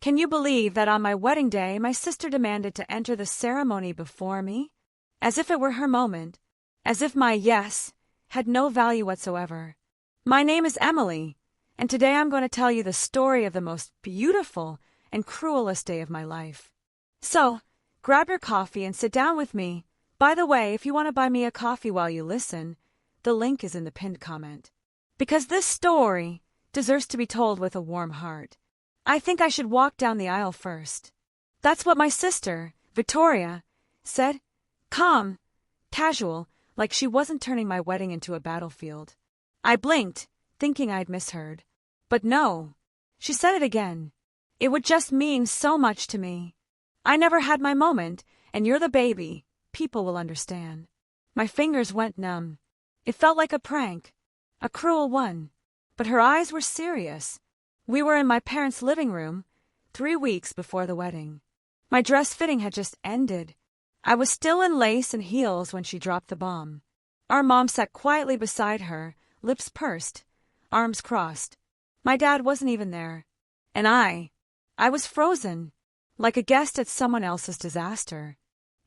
Can you believe that on my wedding day my sister demanded to enter the ceremony before me? As if it were her moment. As if my yes had no value whatsoever. My name is Emily, and today I'm going to tell you the story of the most beautiful and cruelest day of my life. So, grab your coffee and sit down with me. By the way, if you want to buy me a coffee while you listen, the link is in the pinned comment. Because this story deserves to be told with a warm heart. I think I should walk down the aisle first. That's what my sister, Victoria, said, calm, casual, like she wasn't turning my wedding into a battlefield. I blinked, thinking I'd misheard. But no, she said it again. It would just mean so much to me. I never had my moment, and you're the baby. People will understand. My fingers went numb. It felt like a prank, a cruel one. But her eyes were serious. We were in my parents' living room, 3 weeks before the wedding. My dress fitting had just ended. I was still in lace and heels when she dropped the bomb. Our mom sat quietly beside her, lips pursed, arms crossed. My dad wasn't even there. And I was frozen, like a guest at someone else's disaster.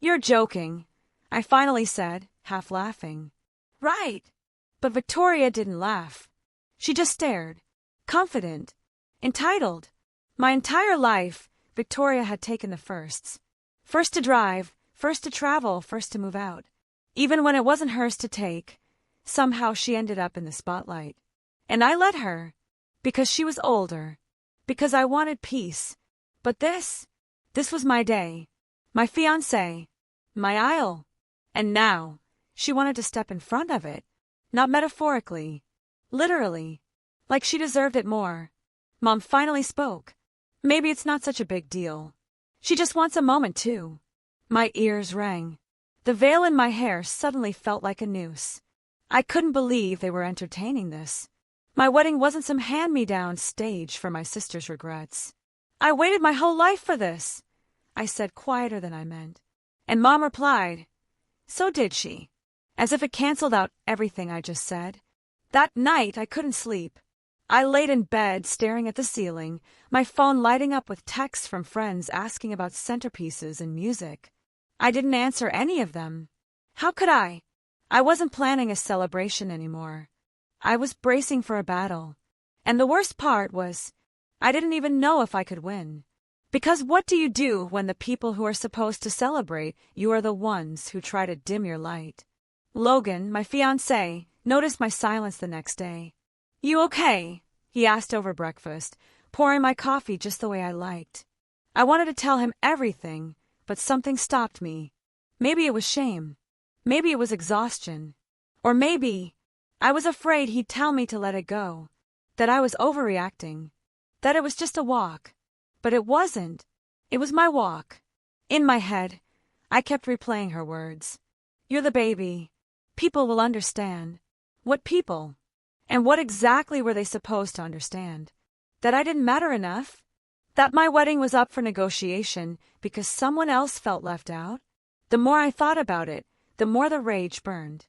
You're joking, I finally said, half laughing. Right. But Victoria didn't laugh. She just stared, confident, entitled. My entire life, Victoria had taken the firsts. First to drive, first to travel, first to move out. Even when it wasn't hers to take, somehow she ended up in the spotlight. And I let her, because she was older, because I wanted peace. But this was my day, my fiancé, my aisle. And now, she wanted to step in front of it, not metaphorically, literally, like she deserved it more. Mom finally spoke. Maybe it's not such a big deal. She just wants a moment too. My ears rang. The veil in my hair suddenly felt like a noose. I couldn't believe they were entertaining this. My wedding wasn't some hand-me-down stage for my sister's regrets. I waited my whole life for this, I said quieter than I meant. And Mom replied, so did she, as if it canceled out everything I just said. That night I couldn't sleep. I laid in bed staring at the ceiling, my phone lighting up with texts from friends asking about centerpieces and music. I didn't answer any of them. How could I? I wasn't planning a celebration anymore. I was bracing for a battle. And the worst part was, I didn't even know if I could win. Because what do you do when the people who are supposed to celebrate you are the ones who try to dim your light? Logan, my fiancé, noticed my silence the next day. You okay? He asked over breakfast, pouring my coffee just the way I liked. I wanted to tell him everything, but something stopped me. Maybe it was shame. Maybe it was exhaustion. Or maybe I was afraid he'd tell me to let it go, that I was overreacting, that it was just a walk. But it wasn't. It was my walk. In my head, I kept replaying her words. You're the baby. People will understand. What people? And what exactly were they supposed to understand? That I didn't matter enough? That my wedding was up for negotiation because someone else felt left out? The more I thought about it, the more the rage burned.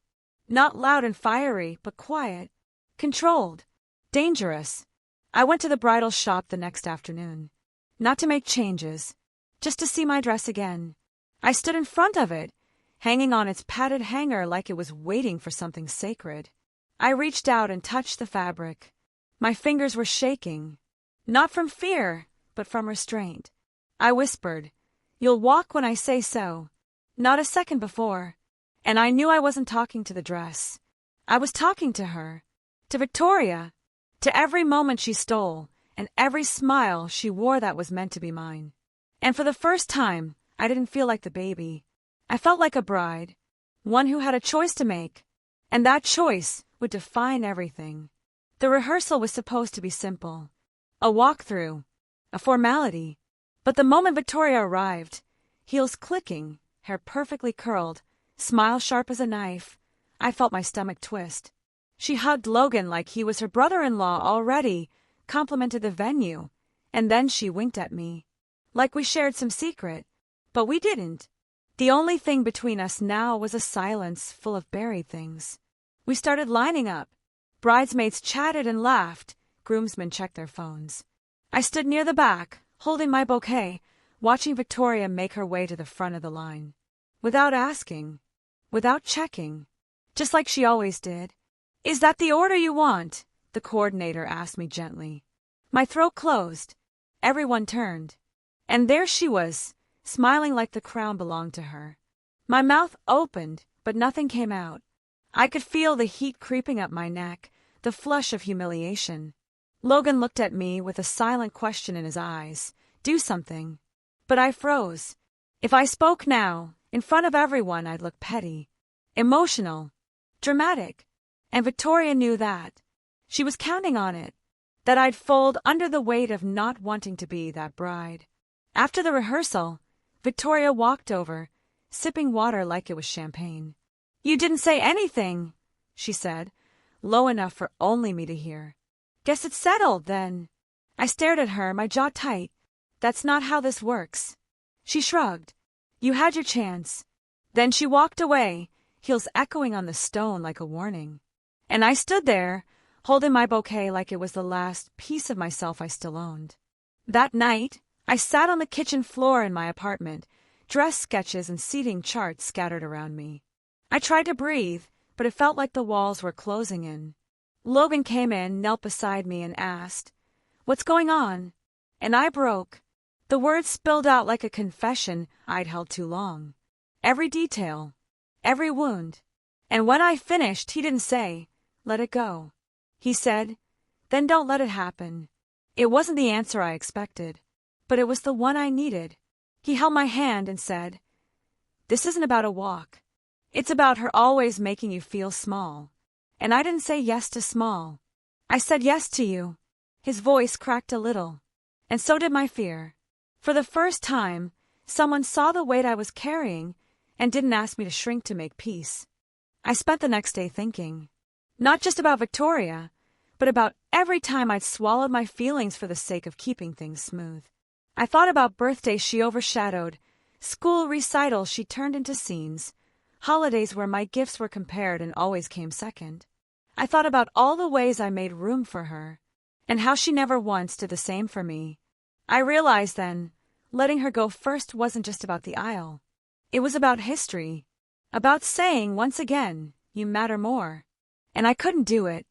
Not loud and fiery, but quiet, controlled, dangerous. I went to the bridal shop the next afternoon. Not to make changes, just to see my dress again. I stood in front of it, hanging on its padded hanger like it was waiting for something sacred. I reached out and touched the fabric. My fingers were shaking, not from fear, but from restraint. I whispered, you'll walk when I say so. Not a second before. And I knew I wasn't talking to the dress. I was talking to her, to Victoria, to every moment she stole, and every smile she wore that was meant to be mine. And for the first time, I didn't feel like the baby. I felt like a bride, one who had a choice to make, and that choice would define everything. The rehearsal was supposed to be simple, a walkthrough, a formality. But the moment Victoria arrived, heels clicking, hair perfectly curled, smile sharp as a knife, I felt my stomach twist. She hugged Logan like he was her brother-in-law already, complimented the venue, and then she winked at me, like we shared some secret. But we didn't. The only thing between us now was a silence full of buried things. We started lining up. Bridesmaids chatted and laughed. Groomsmen checked their phones. I stood near the back, holding my bouquet, watching Victoria make her way to the front of the line. Without asking, without checking, just like she always did. "Is that the order you want?" the coordinator asked me gently. My throat closed. Everyone turned. And there she was, smiling like the crown belonged to her. My mouth opened, but nothing came out. I could feel the heat creeping up my neck, the flush of humiliation. Logan looked at me with a silent question in his eyes. Do something. But I froze. If I spoke now, in front of everyone, I'd look petty, emotional, dramatic. And Victoria knew that. She was counting on it, that I'd fold under the weight of not wanting to be that bride. After the rehearsal, Victoria walked over, sipping water like it was champagne. "You didn't say anything," she said, low enough for only me to hear. "Guess it's settled, then." I stared at her, my jaw tight. "That's not how this works." She shrugged. "You had your chance." Then she walked away, heels echoing on the stone like a warning. And I stood there, holding my bouquet like it was the last piece of myself I still owned. That night, I sat on the kitchen floor in my apartment, dress sketches and seating charts scattered around me. I tried to breathe, but it felt like the walls were closing in. Logan came in, knelt beside me, and asked, "What's going on?" And I broke. The words spilled out like a confession I'd held too long. Every detail, every wound. And when I finished, he didn't say, "Let it go." He said, "Then don't let it happen." It wasn't the answer I expected, but it was the one I needed. He held my hand and said, "This isn't about a walk. It's about her always making you feel small." And I didn't say yes to small. I said yes to you. His voice cracked a little. And so did my fear. For the first time, someone saw the weight I was carrying and didn't ask me to shrink to make peace. I spent the next day thinking, not just about Victoria, but about every time I'd swallowed my feelings for the sake of keeping things smooth. I thought about birthdays she overshadowed, school recitals she turned into scenes, holidays where my gifts were compared and always came second. I thought about all the ways I made room for her, and how she never once did the same for me. I realized then, letting her go first wasn't just about the aisle. It was about history, about saying once again, "You matter more." And I couldn't do it.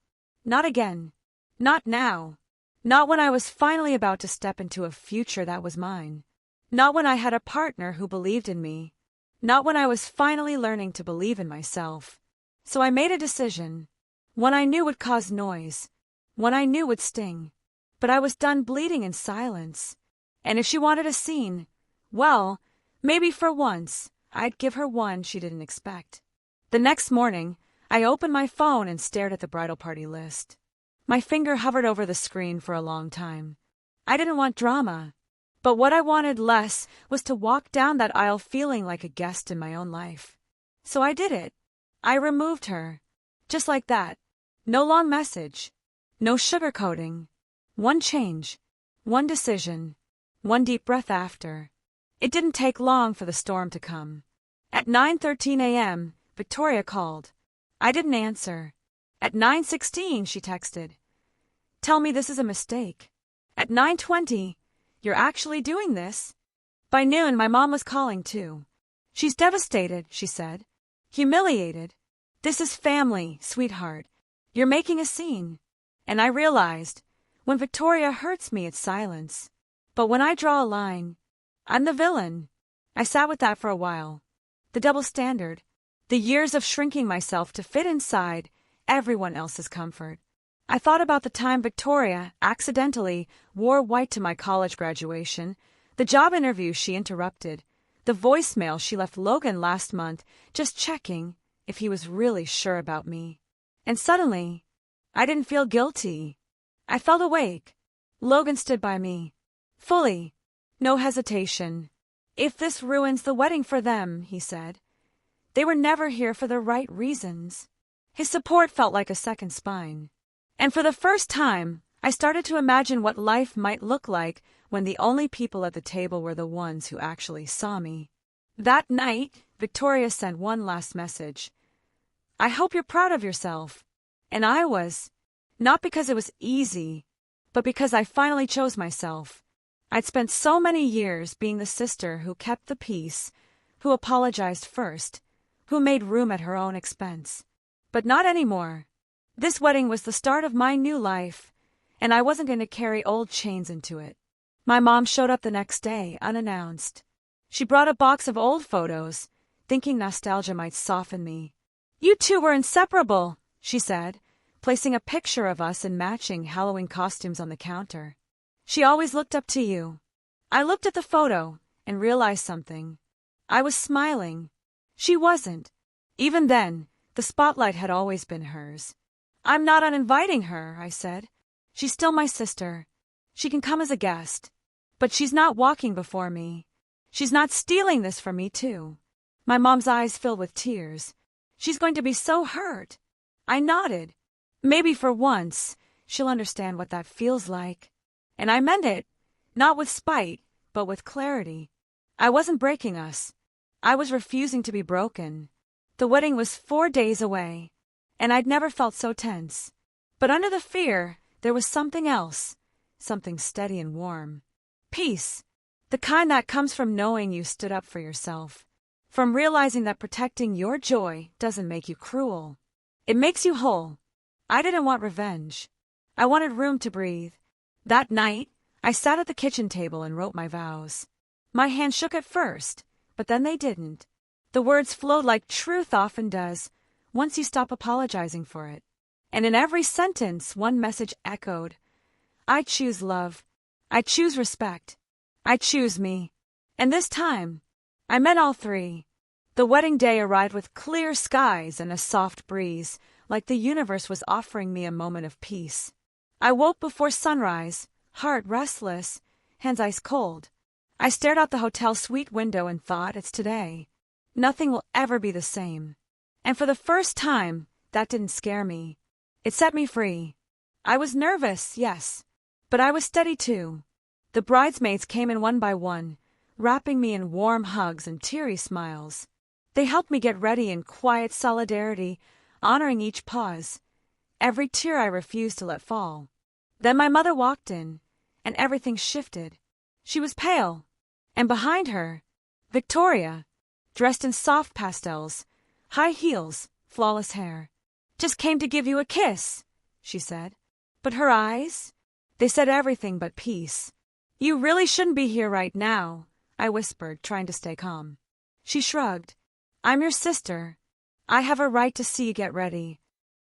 Not again. Not now. Not when I was finally about to step into a future that was mine. Not when I had a partner who believed in me. Not when I was finally learning to believe in myself. So I made a decision. One I knew would cause noise. One I knew would sting. But I was done bleeding in silence. And if she wanted a scene, well, maybe for once, I'd give her one she didn't expect. The next morning, I opened my phone and stared at the bridal party list. My finger hovered over the screen for a long time. I didn't want drama. But what I wanted less was to walk down that aisle feeling like a guest in my own life. So I did it. I removed her. Just like that. No long message. No sugarcoating. One change. One decision. One deep breath after. It didn't take long for the storm to come. At 9:13 a.m., Victoria called. I didn't answer. At 9:16, she texted, "Tell me this is a mistake." At 9:20, "You're actually doing this?" By noon, my mom was calling too. "She's devastated," she said. "Humiliated. This is family, sweetheart. You're making a scene." And I realized, when Victoria hurts me, it's silence. But when I draw a line, I'm the villain. I sat with that for a while. The double standard. The years of shrinking myself to fit inside everyone else's comfort. I thought about the time Victoria accidentally wore white to my college graduation, the job interview she interrupted, the voicemail she left Logan last month just checking if he was really sure about me. And suddenly, I didn't feel guilty. I felt awake. Logan stood by me. Fully. No hesitation. "If this ruins the wedding for them," he said. "They were never here for the right reasons." His support felt like a second spine. And for the first time, I started to imagine what life might look like when the only people at the table were the ones who actually saw me. That night, Victoria sent one last message. "I hope you're proud of yourself." And I was. Not because it was easy, but because I finally chose myself. I'd spent so many years being the sister who kept the peace, who apologized first, who made room at her own expense. But not anymore. This wedding was the start of my new life, and I wasn't going to carry old chains into it. My mom showed up the next day, unannounced. She brought a box of old photos, thinking nostalgia might soften me. "You two were inseparable," she said, placing a picture of us in matching Halloween costumes on the counter. "She always looked up to you." I looked at the photo and realized something. I was smiling. She wasn't. Even then, the spotlight had always been hers. "I'm not uninviting her," I said. "She's still my sister. She can come as a guest. But she's not walking before me. She's not stealing this from me, too." My mom's eyes filled with tears. "She's going to be so hurt." I nodded. Maybe for once, she'll understand what that feels like. And I meant it, not with spite, but with clarity. I wasn't breaking us. I was refusing to be broken. The wedding was 4 days away, and I'd never felt so tense. But under the fear, there was something else, something steady and warm. Peace, the kind that comes from knowing you stood up for yourself, from realizing that protecting your joy doesn't make you cruel. It makes you whole. I didn't want revenge. I wanted room to breathe. That night, I sat at the kitchen table and wrote my vows. My hands shook at first, but then they didn't. The words flowed like truth often does, once you stop apologizing for it. And in every sentence, one message echoed. I choose love. I choose respect. I choose me. And this time, I meant all three. The wedding day arrived with clear skies and a soft breeze, like the universe was offering me a moment of peace. I woke before sunrise, heart restless, hands ice cold. I stared out the hotel suite window and thought, it's today. Nothing will ever be the same. And for the first time, that didn't scare me. It set me free. I was nervous, yes, but I was steady too. The bridesmaids came in one by one, wrapping me in warm hugs and teary smiles. They helped me get ready in quiet solidarity, honoring each pause, every tear I refused to let fall. Then my mother walked in, and everything shifted. She was pale, and behind her, Victoria, dressed in soft pastels, high heels, flawless hair. "Just came to give you a kiss," she said. But her eyes, they said everything but peace. "You really shouldn't be here right now," I whispered, trying to stay calm. She shrugged. "I'm your sister. I have a right to see you get ready."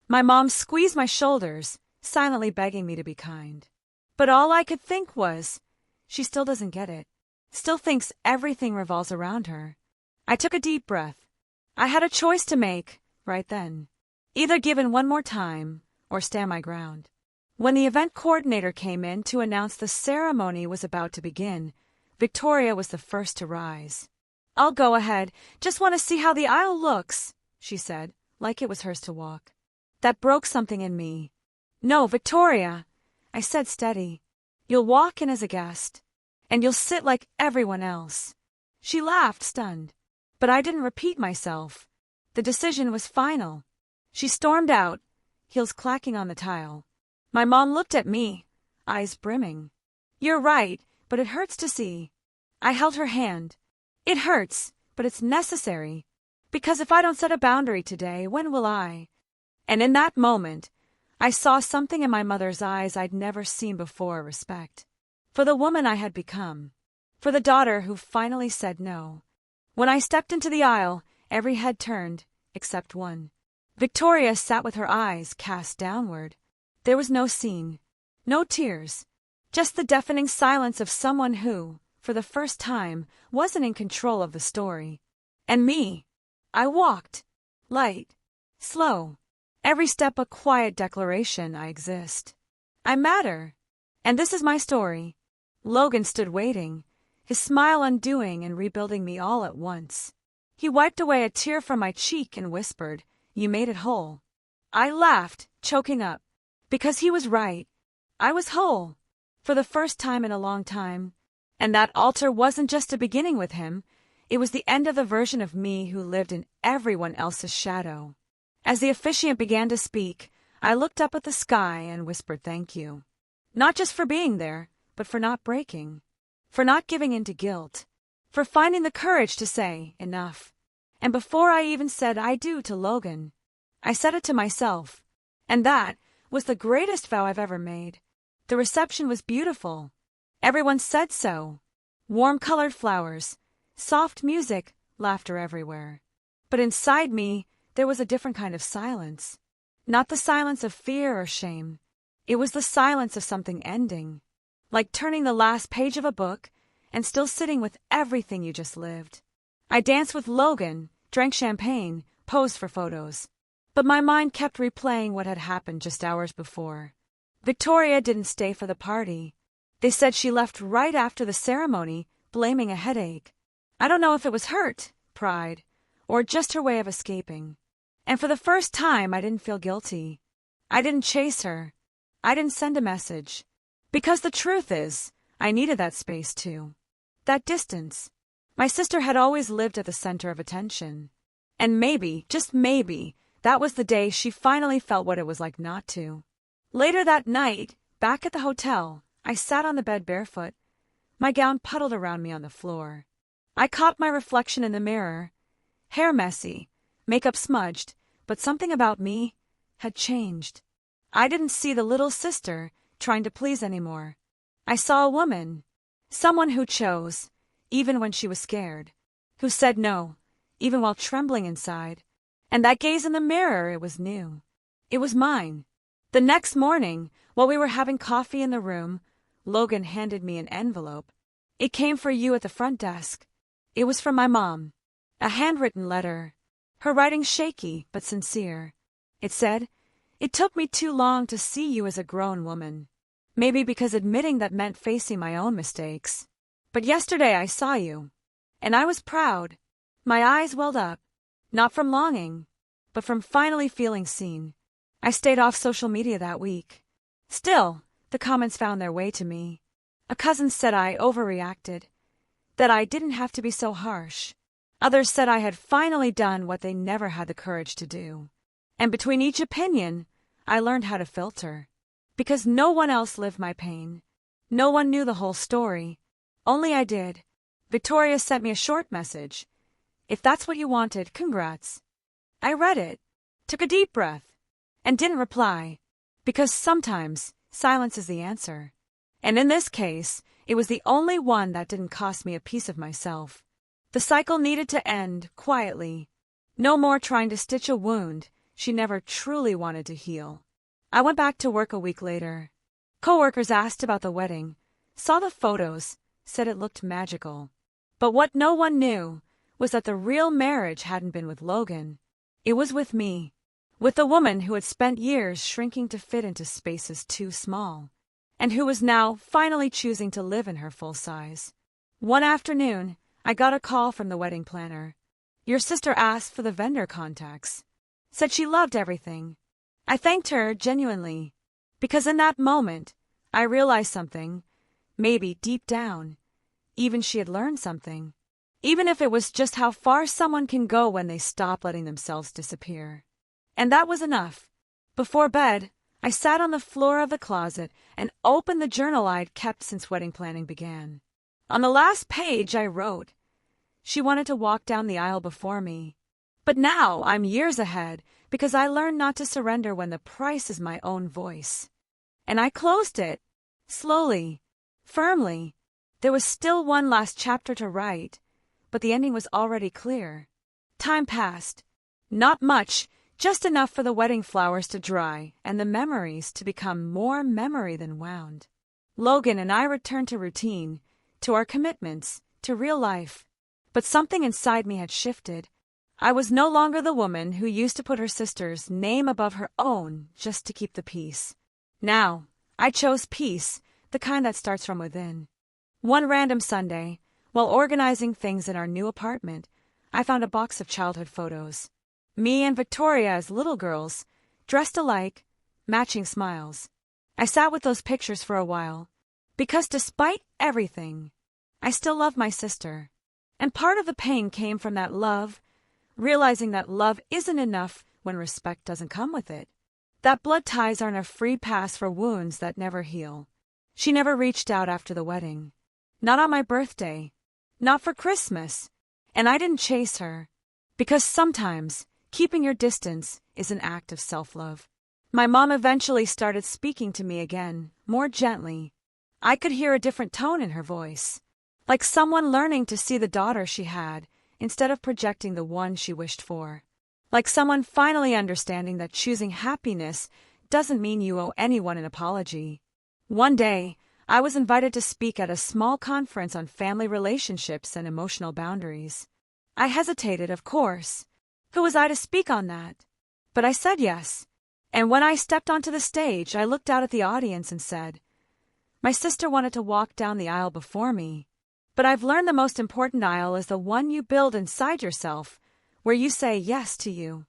My mom squeezed my shoulders, silently begging me to be kind. But all I could think was, she still doesn't get it. Still thinks everything revolves around her. I took a deep breath. I had a choice to make, right then. Either give in one more time, or stand my ground. When the event coordinator came in to announce the ceremony was about to begin, Victoria was the first to rise. "I'll go ahead. Just want to see how the aisle looks," she said, like it was hers to walk. That broke something in me. "No, Victoria," I said steady. "You'll walk in as a guest, and you'll sit like everyone else." She laughed, stunned. But I didn't repeat myself. The decision was final. She stormed out, heels clacking on the tile. My mom looked at me, eyes brimming. "You're right, but it hurts to see." I held her hand. "It hurts, but it's necessary. Because if I don't set a boundary today, when will I?" And in that moment, I saw something in my mother's eyes I'd never seen before, respect. For the woman I had become. For the daughter who finally said no. When I stepped into the aisle, every head turned, except one. Victoria sat with her eyes cast downward. There was no scene, no tears, just the deafening silence of someone who, for the first time, wasn't in control of the story. And me. I walked. Light. Slow. Every step a quiet declaration I exist. I matter. And this is my story. Logan stood waiting, his smile undoing and rebuilding me all at once. He wiped away a tear from my cheek and whispered, "You made it whole." I laughed, choking up. Because he was right. I was whole. For the first time in a long time. And that altar wasn't just a beginning with him. It was the end of the version of me who lived in everyone else's shadow. As the officiant began to speak, I looked up at the sky and whispered thank you. Not just for being there, but for not breaking. for not giving in to guilt, for finding the courage to say enough. And before I even said I do to Logan, I said it to myself. And that was the greatest vow I've ever made. The reception was beautiful. Everyone said so. Warm-colored flowers, soft music, laughter everywhere. But inside me, there was a different kind of silence. Not the silence of fear or shame. It was the silence of something ending. Like turning the last page of a book and still sitting with everything you just lived. I danced with Logan, drank champagne, posed for photos. But my mind kept replaying what had happened just hours before. Victoria didn't stay for the party. They said she left right after the ceremony, blaming a headache. I don't know if it was hurt, pride, or just her way of escaping. And for the first time, I didn't feel guilty. I didn't chase her. I didn't send a message. Because the truth is, I needed that space too. That distance. My sister had always lived at the center of attention. And maybe, just maybe, that was the day she finally felt what it was like not to. Later that night, back at the hotel, I sat on the bed barefoot, my gown puddled around me on the floor. I caught my reflection in the mirror, hair messy, makeup smudged, but something about me had changed. I didn't see the little sister trying to please anymore. I saw a woman, someone who chose, even when she was scared, who said no, even while trembling inside. And that gaze in the mirror, it was new. It was mine. The next morning, while we were having coffee in the room, Logan handed me an envelope. It came for you at the front desk. It was from my mom. A handwritten letter. Her writing shaky but sincere. It said, "It took me too long to see you as a grown woman. Maybe because admitting that meant facing my own mistakes. But yesterday I saw you. And I was proud. My eyes welled up. Not from longing, but from finally feeling seen. I stayed off social media that week. Still, the comments found their way to me. A cousin said I overreacted, that I didn't have to be so harsh. Others said I had finally done what they never had the courage to do. And between each opinion, I learned how to filter. Because no one else lived my pain. No one knew the whole story. Only I did. Victoria sent me a short message. If that's what you wanted, congrats. I read it, took a deep breath, and didn't reply. Because sometimes silence is the answer. And in this case, it was the only one that didn't cost me a piece of myself. The cycle needed to end quietly. No more trying to stitch a wound she never truly wanted to heal. I went back to work a week later. Coworkers asked about the wedding, saw the photos, said it looked magical. But what no one knew was that the real marriage hadn't been with Logan. It was with me. With the woman who had spent years shrinking to fit into spaces too small, and who was now finally choosing to live in her full size. One afternoon, I got a call from the wedding planner. Your sister asked for the vendor contacts. Said she loved everything. I thanked her genuinely, because in that moment, I realized something, maybe deep down. Even she had learned something. Even if it was just how far someone can go when they stop letting themselves disappear. And that was enough. Before bed, I sat on the floor of the closet and opened the journal I'd kept since wedding planning began. On the last page I wrote, she wanted to walk down the aisle before me. But now I'm years ahead because I learned not to surrender when the price is my own voice. And I closed it, slowly, firmly. There was still one last chapter to write, but the ending was already clear. Time passed. Not much, just enough for the wedding flowers to dry and the memories to become more memory than wound. Logan and I returned to routine, to our commitments, to real life. But something inside me had shifted. I was no longer the woman who used to put her sister's name above her own just to keep the peace. Now, I chose peace, the kind that starts from within. One random Sunday, while organizing things in our new apartment, I found a box of childhood photos. Me and Victoria as little girls, dressed alike, matching smiles. I sat with those pictures for a while, because despite everything, I still love my sister. And part of the pain came from that love, realizing that love isn't enough when respect doesn't come with it. That blood ties aren't a free pass for wounds that never heal. She never reached out after the wedding. Not on my birthday. Not for Christmas. And I didn't chase her. Because sometimes, keeping your distance is an act of self-love. My mom eventually started speaking to me again, more gently. I could hear a different tone in her voice. Like someone learning to see the daughter she had, instead of projecting the one she wished for. Like someone finally understanding that choosing happiness doesn't mean you owe anyone an apology. One day, I was invited to speak at a small conference on family relationships and emotional boundaries. I hesitated, of course. Who was I to speak on that? But I said yes. And when I stepped onto the stage, I looked out at the audience and said, "My sister wanted to walk down the aisle before me. But I've learned the most important aisle is the one you build inside yourself, where you say yes to you."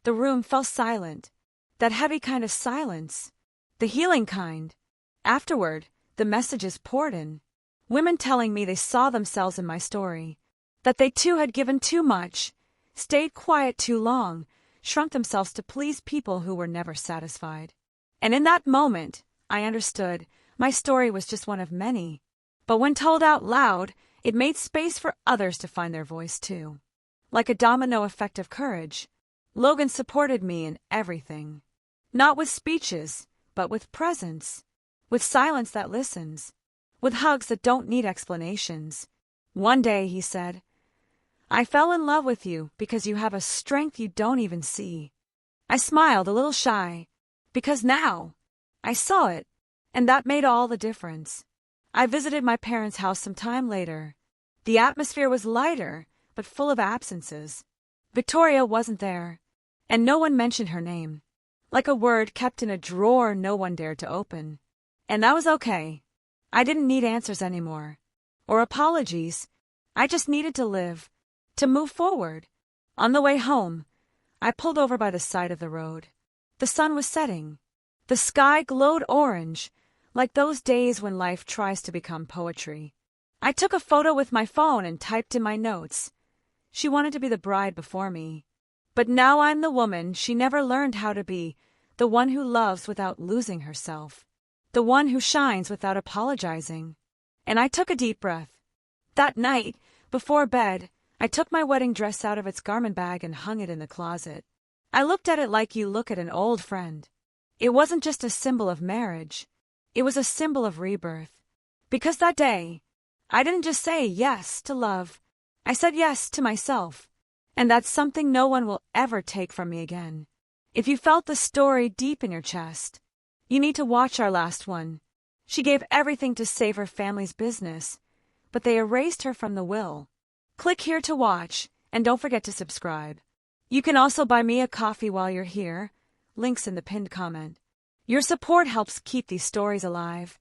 The room fell silent. That heavy kind of silence. The healing kind. Afterward, the messages poured in. Women telling me they saw themselves in my story. That they too had given too much, stayed quiet too long, shrunk themselves to please people who were never satisfied. And in that moment, I understood my story was just one of many. But when told out loud, it made space for others to find their voice too. Like a domino effect of courage, Logan supported me in everything. Not with speeches, but with presence. With silence that listens. With hugs that don't need explanations. One day, he said, "I fell in love with you because you have a strength you don't even see." I smiled, a little shy, because now I saw it, and that made all the difference. I visited my parents' house some time later. The atmosphere was lighter, but full of absences. Victoria wasn't there, and no one mentioned her name. Like a word kept in a drawer no one dared to open. And that was okay. I didn't need answers anymore. Or apologies. I just needed to live. To move forward. On the way home, I pulled over by the side of the road. The sun was setting. The sky glowed orange, like those days when life tries to become poetry. I took a photo with my phone and typed in my notes. She wanted to be the bride before me. But now I'm the woman she never learned how to be, the one who loves without losing herself. The one who shines without apologizing. And I took a deep breath. That night, before bed, I took my wedding dress out of its garment bag and hung it in the closet. I looked at it like you look at an old friend. It wasn't just a symbol of marriage. It was a symbol of rebirth. Because that day, I didn't just say yes to love. I said yes to myself. And that's something no one will ever take from me again. If you felt the story deep in your chest, you need to watch our last one. She gave everything to save her family's business, but they erased her from the will. Click here to watch, and don't forget to subscribe. You can also buy me a coffee while you're here. Links in the pinned comment. Your support helps keep these stories alive.